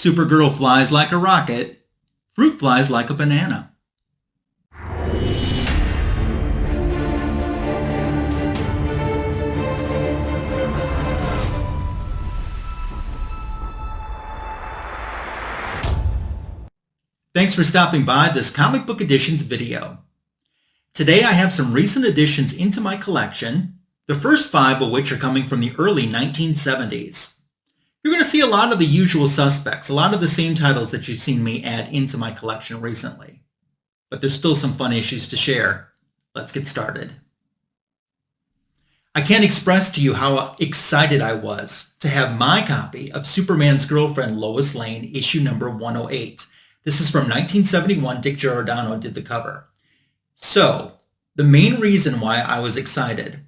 Supergirl flies like a rocket, fruit flies like a banana. Thanks for stopping by this Comic Book Editions video. Today I have some recent additions into my collection, the first 5 of which are coming from the early 1970s. You're going to see a lot of the usual suspects, a lot of the same titles that you've seen me add into my collection recently. But there's still some fun issues to share. Let's get started. I can't express to you how excited I was to have my copy of Superman's Girlfriend Lois Lane, issue number 108. This is from 1971. Dick Giordano did the cover. So, the main reason why I was excited,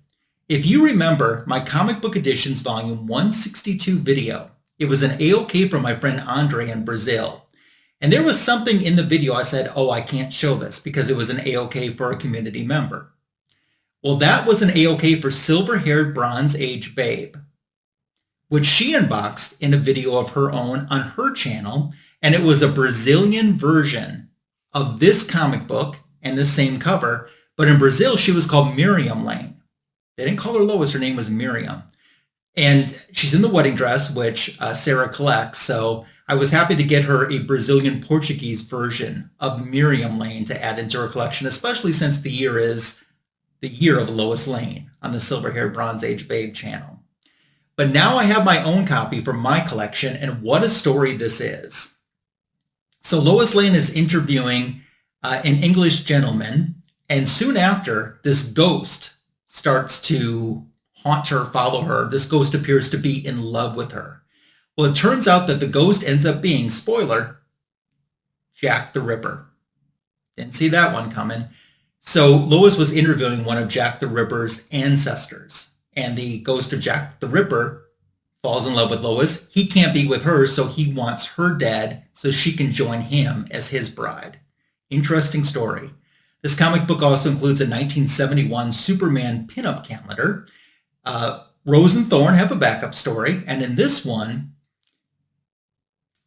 if you remember my Comic Book Editions volume 162 video, it was an AOK from my friend Andre in Brazil. And there was something in the video I said, oh, I can't show this because it was an AOK for a community member. Well, that was an AOK for silver-haired Bronze Age Babe, which she unboxed in a video of her own on her channel. And it was a Brazilian version of this comic book and the same cover. But in Brazil, she was called Miriam Lane. They didn't call her Lois. Her name was Miriam. And she's in the wedding dress, which Sarah collects. So I was happy to get her a Brazilian Portuguese version of Miriam Lane to add into her collection, especially since the year is the year of Lois Lane on the Silver-Haired Bronze Age Babe channel. But now I have my own copy for my collection, and what a story this is. So Lois Lane is interviewing an English gentleman, and soon after, this ghost starts to haunt her, follow her. This ghost appears to be in love with her. Well, it turns out that the ghost ends up being, spoiler, Jack the Ripper. Didn't see that one coming. So Lois was interviewing one of Jack the Ripper's ancestors, and the ghost of Jack the Ripper falls in love with Lois. He can't be with her, so he wants her dead so she can join him as his bride. Interesting story. This comic book also includes a 1971 Superman pinup calendar. Rose and Thorn have a backup story, and in this one,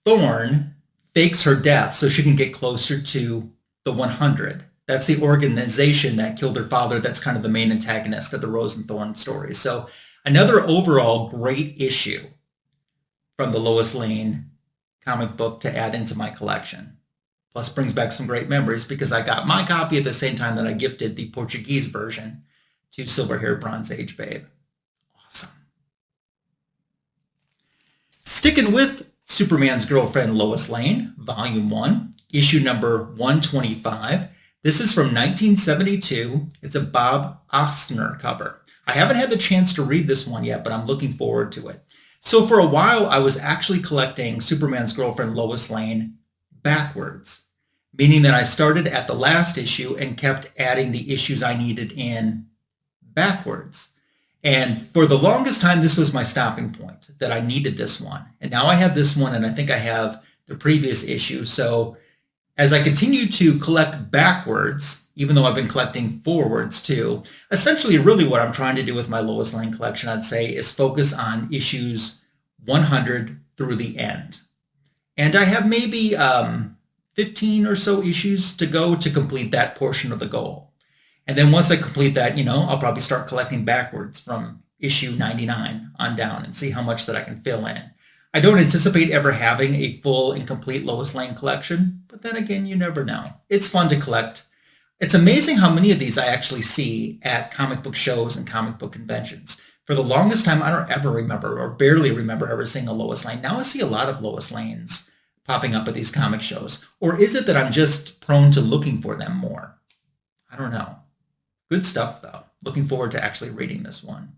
Thorn fakes her death so she can get closer to the 100. That's the organization that killed her father. That's kind of the main antagonist of the Rose and Thorn story. So another overall great issue from the Lois Lane comic book to add into my collection. Plus brings back some great memories because I got my copy at the same time that I gifted the Portuguese version to Silver-Haired Bronze Age Babe. Awesome. Sticking with Superman's Girlfriend Lois Lane, Volume 1, issue number 125. This is from 1972. It's a Bob Oskner cover. I haven't had the chance to read this one yet, but I'm looking forward to it. So for a while, I was actually collecting Superman's Girlfriend Lois Lane backwards, meaning that I started at the last issue and kept adding the issues I needed in backwards. And for the longest time, this was my stopping point, that I needed this one. And now I have this one, and I think I have the previous issue. So as I continue to collect backwards, even though I've been collecting forwards too, essentially really what I'm trying to do with my Lois Lane collection, I'd say, is focus on issues 100 through the end. And I have maybe 15 or so issues to go to complete that portion of the goal. And then once I complete that, I'll probably start collecting backwards from issue 99 on down and see how much that I can fill in. I don't anticipate ever having a full and complete Lois Lane collection, but then again, you never know. It's fun to collect. It's amazing how many of these I actually see at comic book shows and comic book conventions. For the longest time, I don't ever remember or barely remember ever seeing a Lois Lane. Now I see a lot of Lois Lanes popping up at these comic shows. Or is it that I'm just prone to looking for them more? I don't know. Good stuff, though. Looking forward to actually reading this one.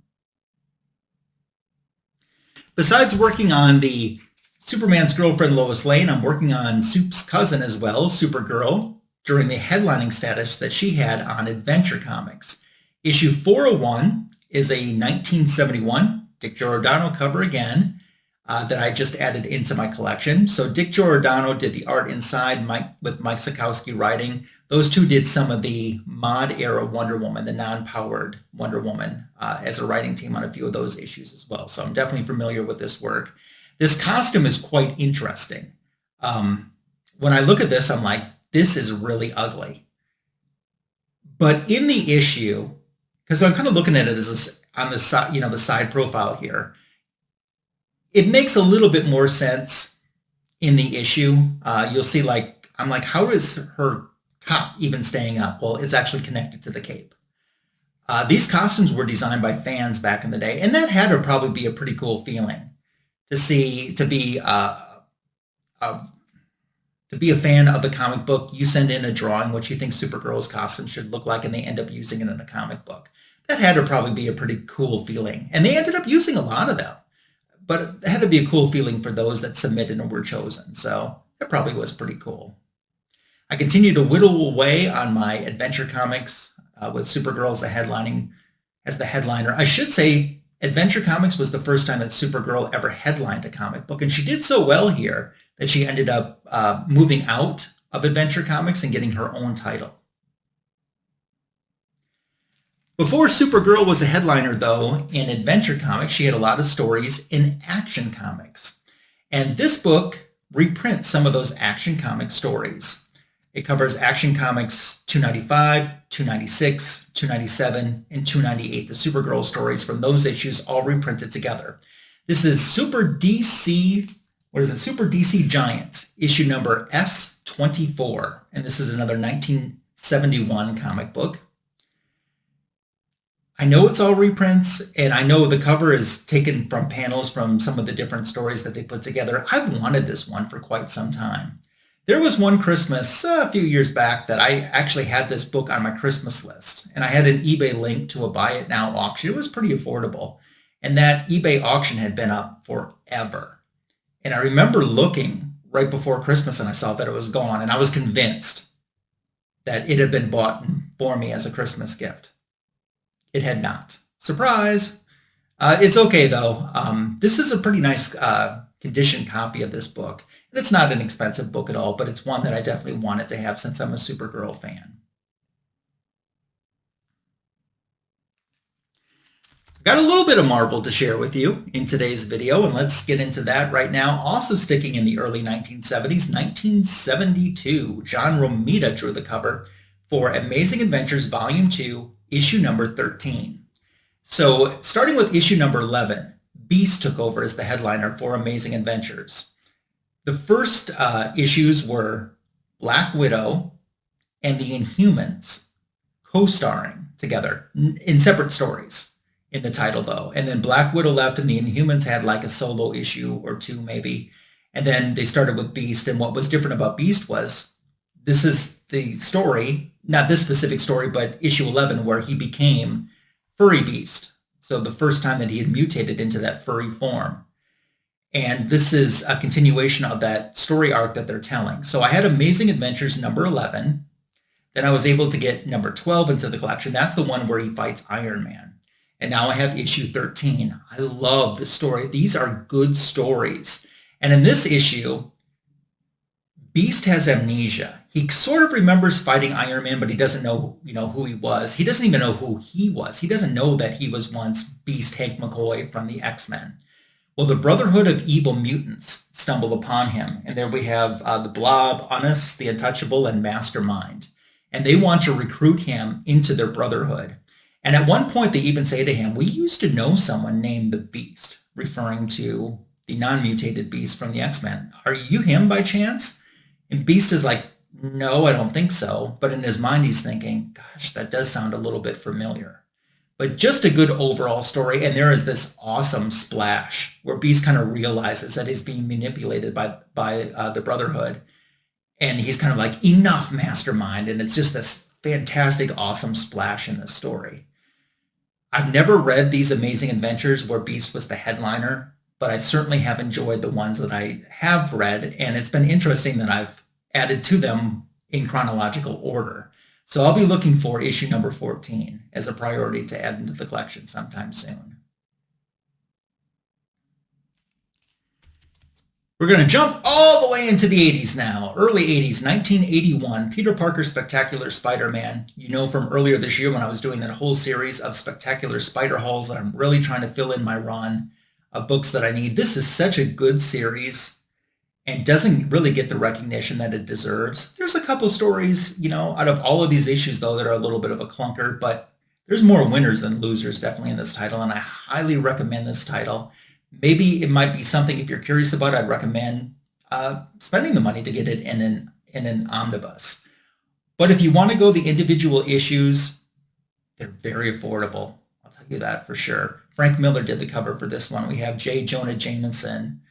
Besides working on the Superman's Girlfriend Lois Lane, I'm working on Soup's cousin as well, Supergirl, during the headlining status that she had on Adventure Comics. Issue 401 is a 1971 Dick Giordano cover again that I just added into my collection. So Dick Giordano did the art inside with Mike Sekowsky writing. Those two did some of the mod era Wonder Woman, the non-powered Wonder Woman, as a writing team on a few of those issues as well. So I'm definitely familiar with this work. This costume is quite interesting. When I look at this, I'm like, this is really ugly. But in the issue, because I'm kind of looking at it as on the side, the side profile here, it makes a little bit more sense in the issue. You'll see, I'm like, how is her top even staying up? Well, it's actually connected to the cape. These costumes were designed by fans back in the day, and that had to probably be a pretty cool feeling to be a fan of the comic book. You send in a drawing what you think Supergirl's costume should look like, and they end up using it in a comic book. That had to probably be a pretty cool feeling, and they ended up using a lot of them. But it had to be a cool feeling for those that submitted and were chosen, so it probably was pretty cool. I continue to whittle away on my adventure comics with Supergirl as the headliner. I should say Adventure Comics was the first time that Supergirl ever headlined a comic book, and she did so well here that she ended up moving out of Adventure Comics and getting her own title. Before Supergirl was a headliner, though, in Adventure Comics, she had a lot of stories in Action Comics. And this book reprints some of those Action Comics stories. It covers Action Comics 295, 296, 297, and 298, the Supergirl stories from those issues all reprinted together. This is Super DC Giant, issue number S24, and this is another 1971 comic book. I know it's all reprints, and I know the cover is taken from panels from some of the different stories that they put together. I've wanted this one for quite some time. There was one Christmas a few years back that I actually had this book on my Christmas list, and I had an eBay link to a buy it now auction. It was pretty affordable, and that eBay auction had been up forever. And I remember looking right before Christmas, and I saw that it was gone, and I was convinced that it had been bought for me as a Christmas gift. It had not. Surprise! It's okay, though. This is a pretty nice condition copy of this book. And it's not an expensive book at all, but it's one that I definitely wanted to have since I'm a Supergirl fan. I've got a little bit of Marvel to share with you in today's video, and let's get into that right now. Also sticking in the early 1970s, 1972, John Romita drew the cover for Amazing Adventures Volume 2, issue number 13. So starting with issue number 11, Beast took over as the headliner for Amazing Adventures. The first issues were Black Widow and the Inhumans co-starring together in separate stories in the title, though. And then Black Widow left and the Inhumans had like a solo issue or two maybe. And then they started with Beast. And what was different about Beast was this is the story, not this specific story, but issue 11 where he became Furry Beast. So the first time that he had mutated into that furry form. And this is a continuation of that story arc that they're telling. So I had Amazing Adventures number 11. Then I was able to get number 12 into the collection. That's the one where he fights Iron Man. And now I have issue 13. I love the story. These are good stories. And in this issue, Beast has amnesia. He sort of remembers fighting Iron Man, but he doesn't know, who he was. He doesn't even know who he was. He doesn't know that he was once Beast Hank McCoy from the X-Men. Well, the Brotherhood of Evil Mutants stumble upon him, and there we have the Blob, Unus the Untouchable, and Mastermind. And they want to recruit him into their Brotherhood. And at one point, they even say to him, "We used to know someone named the Beast," referring to the non-mutated Beast from the X-Men. "Are you him by chance?" And Beast is like, "No, I don't think so." But in his mind, he's thinking, gosh, that does sound a little bit familiar. But just a good overall story, and there is this awesome splash where Beast kind of realizes that he's being manipulated by the Brotherhood, and he's kind of like, "Enough, Mastermind," and it's just this fantastic, awesome splash in this story. I've never read these Amazing Adventures where Beast was the headliner, but I certainly have enjoyed the ones that I have read, and it's been interesting that I've added to them in chronological order. So I'll be looking for issue number 14 as a priority to add into the collection sometime soon. We're going to jump all the way into the 80s now. Early 80s, 1981, Peter Parker's Spectacular Spider-Man. You know from earlier this year when I was doing that whole series of Spectacular Spider hauls that I'm really trying to fill in my run of books that I need. This is such a good series. and doesn't really get the recognition that it deserves. There's a couple stories, out of all of these issues, though, that are a little bit of a clunker, but there's more winners than losers definitely in this title, and I highly recommend this title. Maybe it might be something, if you're curious about it, I'd recommend spending the money to get it in an omnibus. But if you want to go the individual issues, they're very affordable. I'll tell you that for sure. Frank Miller did the cover for this one. We have Jonah Jameson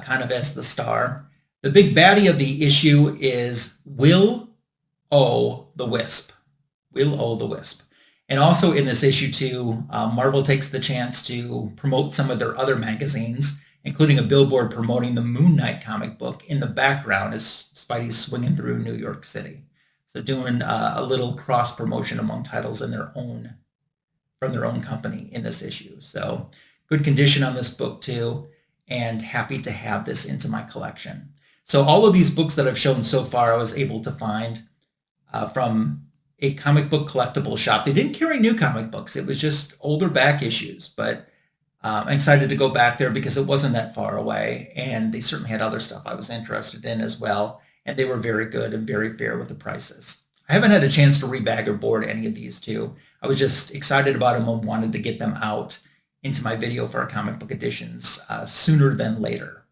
kind of as the star. The big baddie of the issue is Will-O the Wisp. Will-O the Wisp. And also in this issue too, Marvel takes the chance to promote some of their other magazines, including a billboard promoting the Moon Knight comic book in the background as Spidey's swinging through New York City. So doing a little cross promotion among titles from their own company in this issue. So good condition on this book too, and happy to have this into my collection. So all of these books that I've shown so far, I was able to find from a comic book collectible shop. They didn't carry new comic books. It was just older back issues, but I'm excited to go back there because it wasn't that far away, and they certainly had other stuff I was interested in as well, and they were very good and very fair with the prices. I haven't had a chance to rebag or board any of these two. I was just excited about them and wanted to get them out into my video for our comic book editions sooner than later.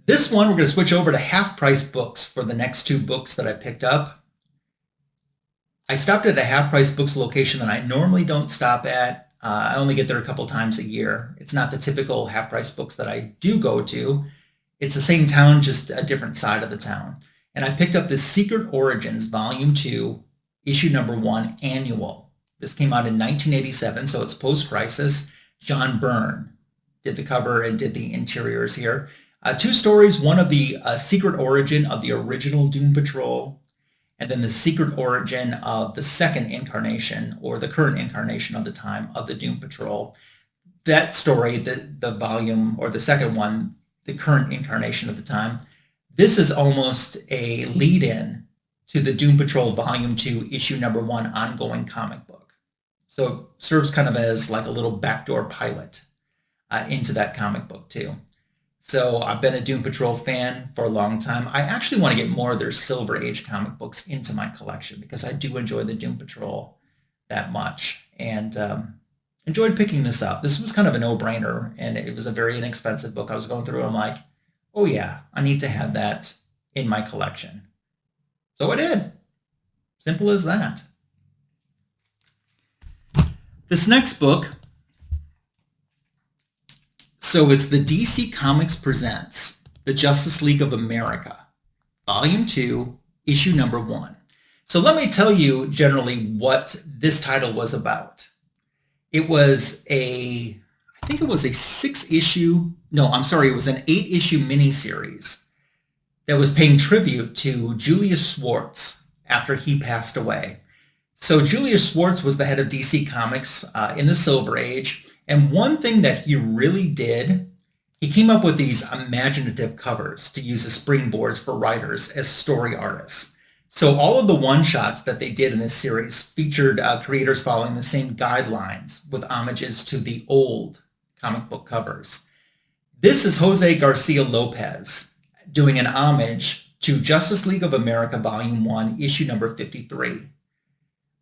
This one, we're going to switch over to half-price books for the next two books that I picked up. I stopped at a half-price books location that I normally don't stop at. I only get there a couple times a year. It's not the typical half-price books that I do go to. It's the same town, just a different side of the town. And I picked up this Secret Origins Volume 2, Issue Number 1, Annual. This came out in 1987, so it's post-crisis. John Byrne did the cover and did the interiors here. Two stories, one of the secret origin of the original Doom Patrol, and then the secret origin of the second incarnation, or the current incarnation of the time of the Doom Patrol. That story, the volume, or the second one, the current incarnation of the time, this is almost a lead-in to the Doom Patrol Volume 2, Issue Number 1 ongoing comic book. So it serves kind of as like a little backdoor pilot into that comic book too. So I've been a Doom Patrol fan for a long time. I actually want to get more of their Silver Age comic books into my collection because I do enjoy the Doom Patrol that much, and enjoyed picking this up. This was kind of a no-brainer, and it was a very inexpensive book. I was going through it, I'm like, oh yeah, I need to have that in my collection. So I did. Simple as that. This next book, so it's the DC Comics Presents The Justice League of America, Volume 2, Issue Number 1. So let me tell you generally what this title was about. It was I think it was a 6-issue, no, I'm sorry, it was an 8-issue miniseries that was paying tribute to Julius Schwartz after he passed away. So Julius Schwartz was the head of DC Comics in the Silver Age. And one thing that he really did, he came up with these imaginative covers to use as springboards for writers as story artists. So all of the one-shots that they did in this series featured creators following the same guidelines with homages to the old comic book covers. This is Jose Garcia Lopez doing an homage to Justice League of America Volume 1, Issue Number 53.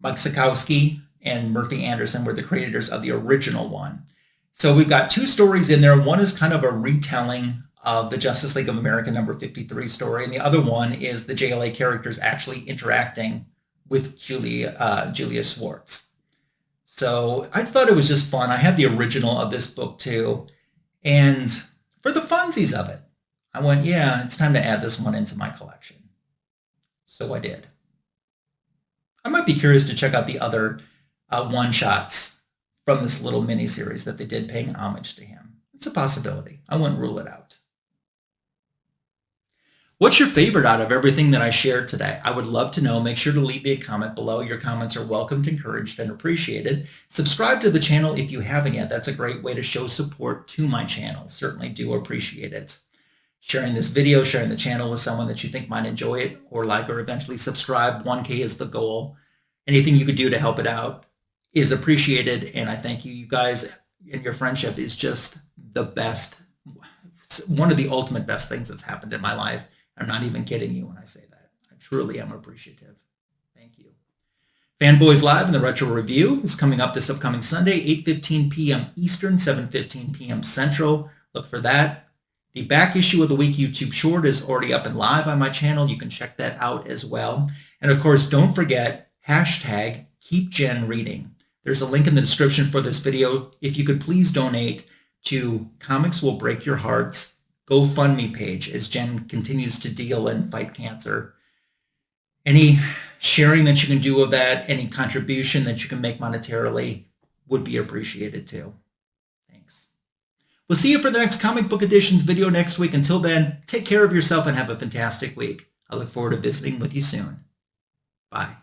Mike Sekowsky and Murphy Anderson were the creators of the original one. So we've got two stories in there. One is kind of a retelling of the Justice League of America number 53 story, and the other one is the JLA characters actually interacting with Julius Schwartz. So I thought it was just fun. I have the original of this book too, and for the funsies of it, I went, yeah, it's time to add this one into my collection. So I did. I might be curious to check out the other one-shots from this little mini-series that they did paying homage to him. It's a possibility. I wouldn't rule it out. What's your favorite out of everything that I shared today? I would love to know. Make sure to leave me a comment below. Your comments are welcomed, encouraged, and appreciated. Subscribe to the channel if you haven't yet. That's a great way to show support to my channel. Certainly do appreciate it. Sharing this video, sharing the channel with someone that you think might enjoy it or like, or eventually subscribe. 1K is the goal. Anything you could do to help it out is appreciated, and I thank you. You guys, and your friendship is just the best, one of the ultimate best things that's happened in my life. I'm not even kidding you when I say that. I truly am appreciative. Thank you. Fanboys Live and the Retro Review is coming up this upcoming Sunday, 8:15 p.m. Eastern, 7:15 p.m. Central. Look for that. The back issue of the week YouTube short is already up and live on my channel. You can check that out as well. And of course, don't forget, hashtag KeepJenReading. There's a link in the description for this video. If you could please donate to Comics Will Break Your Heart's GoFundMe page as Jen continues to deal and fight cancer. Any sharing that you can do of that, any contribution that you can make monetarily would be appreciated too. Thanks. We'll see you for the next Comic Book Editions video next week. Until then, take care of yourself and have a fantastic week. I look forward to visiting with you soon. Bye.